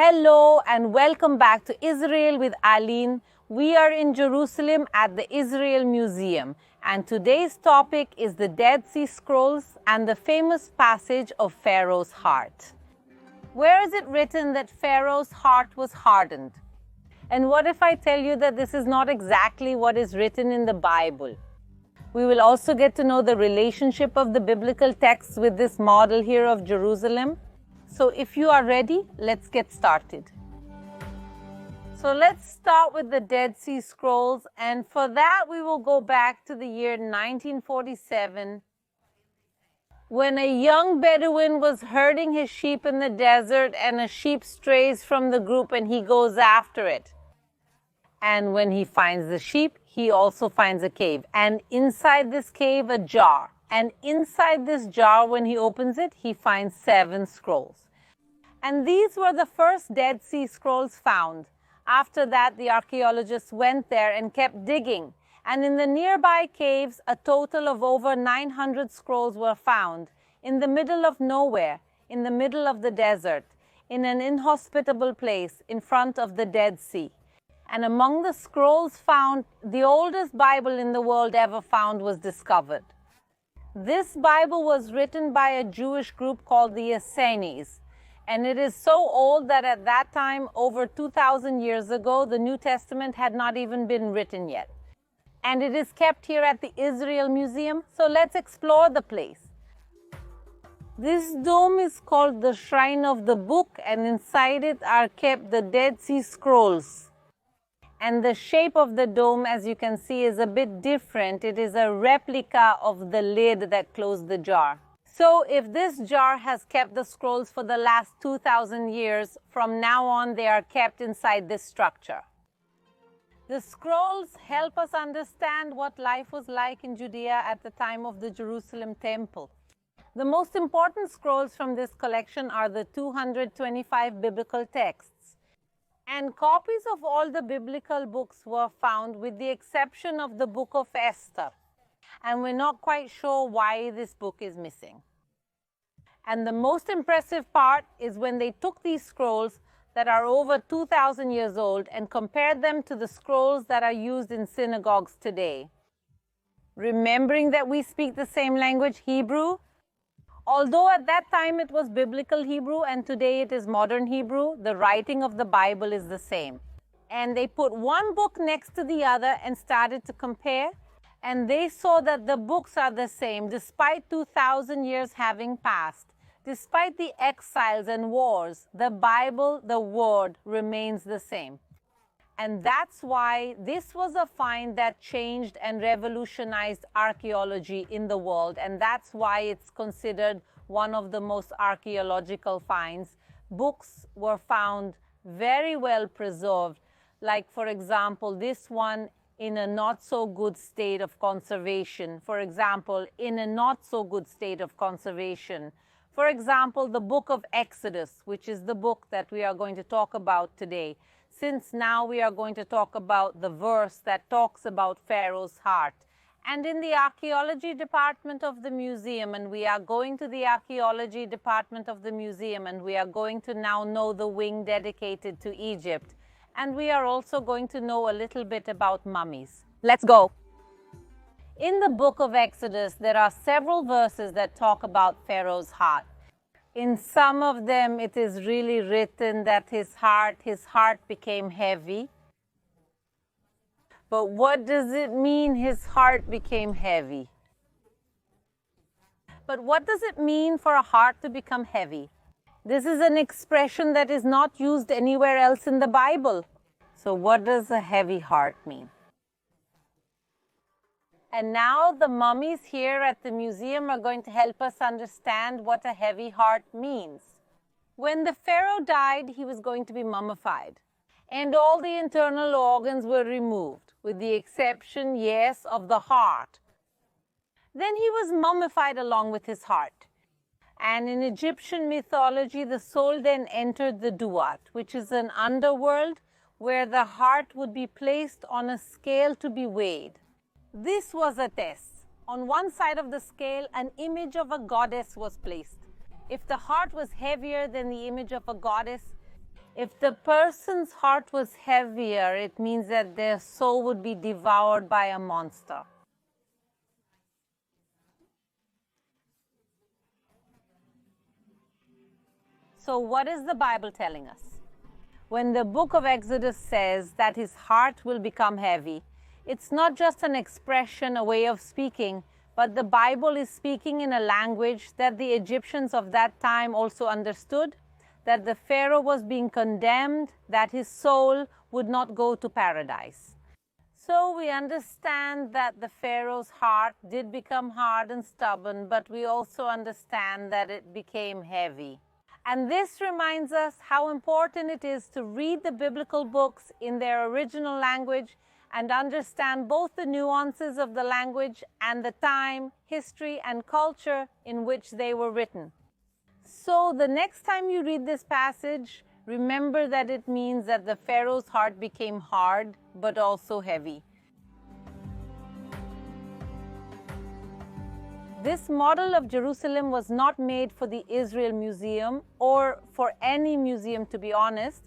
Hello and welcome back to Israel with Aline. We are in Jerusalem at the Israel Museum, and today's topic is the Dead Sea Scrolls and the famous passage of Pharaoh's heart. Where is it written that Pharaoh's heart was hardened? And what if I tell you that this is not exactly what is written in the Bible? We will also get to know the relationship of the biblical texts with this model here of Jerusalem. So if you are ready, let's get started. So let's start with the Dead Sea Scrolls, and for that we will go back to the year 1947 when a young Bedouin was herding his sheep in the desert and a sheep strays from the group and he goes after it. And when he finds the sheep, he also finds a cave, and inside this cave a jar. And inside this jar, when he opens it, he finds 7 scrolls. And these were the first Dead Sea Scrolls found. After that, the archaeologists went there and kept digging. And in the nearby caves, a total of over 900 scrolls were found in the middle of nowhere, in the middle of the desert, in an inhospitable place in front of the Dead Sea. And among the scrolls found, the oldest Bible in the world ever found was discovered. This Bible was written by a Jewish group called the Essenes, and it is so old that at that time, over 2,000 years ago, the New Testament had not even been written yet. And it is kept here at the Israel Museum, so let's explore the place. This dome is called the Shrine of the Book, and inside it are kept the Dead Sea Scrolls. And the shape of the dome, as you can see, is a bit different. It is a replica of the lid that closed the jar. So if this jar has kept the scrolls for the last 2,000 years, from now on they are kept inside this structure. The scrolls help us understand what life was like in Judea at the time of the Jerusalem temple. The most important scrolls from this collection are the 225 biblical texts. And copies of all the biblical books were found with the exception of the book of Esther. And we're not quite sure why this book is missing. And the most impressive part is when they took these scrolls that are over 2,000 years old and compared them to the scrolls that are used in synagogues today. Remembering that we speak the same language, Hebrew, although at that time it was biblical Hebrew and today it is modern Hebrew, the writing of the Bible is the same. And they put one book next to the other and started to compare, and they saw that the books are the same despite 2,000 years having passed. Despite the exiles and wars, the Bible, the Word, remains the same. And that's why this was a find that changed and revolutionized archaeology in the world. And that's why it's considered one of the most archaeological finds. Books were found very well preserved. Like, for example, this one in a not so good state of conservation. For example, in a not so good state of conservation. For example, the book of Exodus, which is the book that we are going to talk about today. Since now we are going to talk about the verse that talks about Pharaoh's heart. And in the archaeology department of the museum, and we are going to the archaeology department of the museum, and we are going to now know the wing dedicated to Egypt. And we are also going to know a little bit about mummies. Let's go. In the book of Exodus, there are several verses that talk about Pharaoh's heart. In some of them, it is really written that his heart became heavy. But what does it mean his heart became heavy? But what does it mean for a heart to become heavy? This is an expression that is not used anywhere else in the Bible. So what does a heavy heart mean? And now the mummies here at the museum are going to help us understand what a heavy heart means. When the Pharaoh died, he was going to be mummified. And all the internal organs were removed, with the exception, yes, of the heart. Then he was mummified along with his heart. And in Egyptian mythology, the soul then entered the Duat, which is an underworld where the heart would be placed on a scale to be weighed. This was a test. On one side of the scale, an image of a goddess was placed. If the heart was heavier than the image of a goddess, If the person's heart was heavier, it means that their soul would be devoured by a monster. So what is the Bible telling us? When the book of Exodus says that his heart will become heavy, it's not just an expression, a way of speaking, but the Bible is speaking in a language that the Egyptians of that time also understood, that the Pharaoh was being condemned, that his soul would not go to paradise. So we understand that the Pharaoh's heart did become hard and stubborn, but we also understand that it became heavy. And this reminds us how important it is to read the biblical books in their original language and understand both the nuances of the language and the time, history, and culture in which they were written. So the next time you read this passage, remember that it means that the Pharaoh's heart became hard, but also heavy. This model of Jerusalem was not made for the Israel Museum or for any museum, to be honest,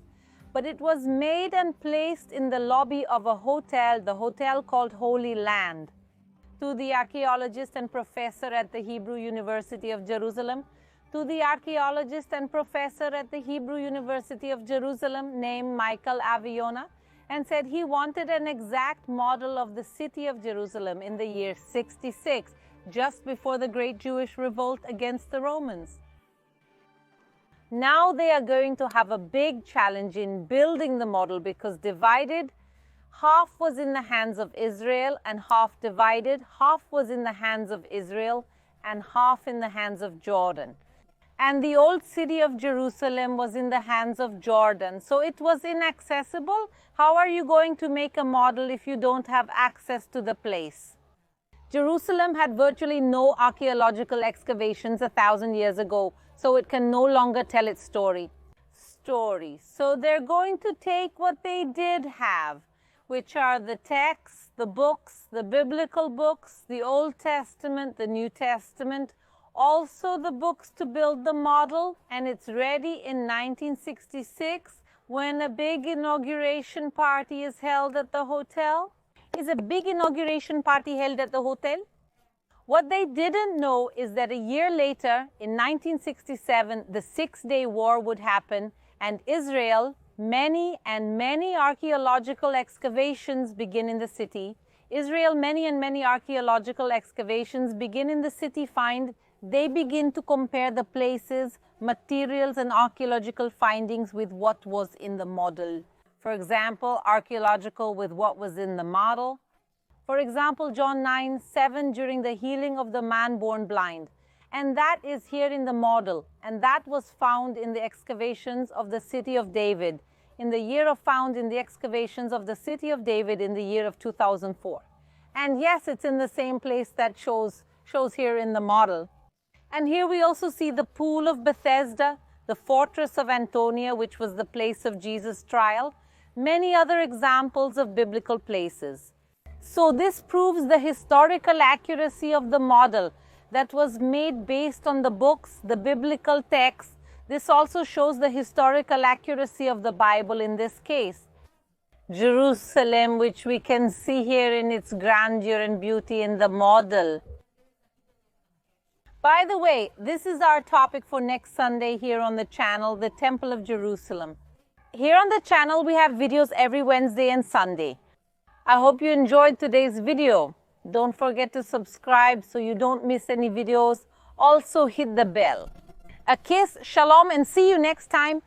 but it was made and placed in the lobby of a hotel, the hotel called Holy Land. To the archaeologist and professor at the Hebrew University of Jerusalem, named Michael Aviona, and said he wanted an exact model of the city of Jerusalem in the year 66, just before the great Jewish revolt against the Romans. Now they are going to have a big challenge in building the model, because divided, half was in the hands of Israel and half divided. Half was in the hands of Israel and half in the hands of Jordan. And the old city of Jerusalem was in the hands of Jordan. So it was inaccessible. How are you going to make a model if you don't have access to the place? Jerusalem had virtually no archaeological excavations 1,000 years ago, so it can no longer tell its story. So they're going to take what they did have, which are the texts, the books, the biblical books, the Old Testament, the New Testament, also the books to build the model, and it's ready in 1966 when a big inauguration party is held at the hotel. Is a big inauguration party held at the hotel? What they didn't know is that a year later, in 1967, the Six-Day War would happen, and Israel, many archaeological excavations begin in the city. Many archaeological excavations begin in the city they begin to compare the places, materials, and archaeological findings with what was in the model. For example, archaeological with what was in the model. For example, John 9:7, during the healing of the man born blind. And that is here in the model. And that was found in the excavations of the city of David, in the year of 2004. And yes, it's in the same place that shows here in the model. And here we also see the pool of Bethesda, the fortress of Antonia, which was the place of Jesus' trial, many other examples of biblical places. So this proves the historical accuracy of the model that was made based on the books, the biblical texts. This also shows the historical accuracy of the Bible in this case. Jerusalem, which we can see here in its grandeur and beauty in the model. By the way, this is our topic for next Sunday here on the channel, the Temple of Jerusalem. Here on the channel, we have videos every Wednesday and Sunday. I hope you enjoyed today's video. Don't forget to subscribe so you don't miss any videos. Also hit the bell. A kiss, shalom, and see you next time.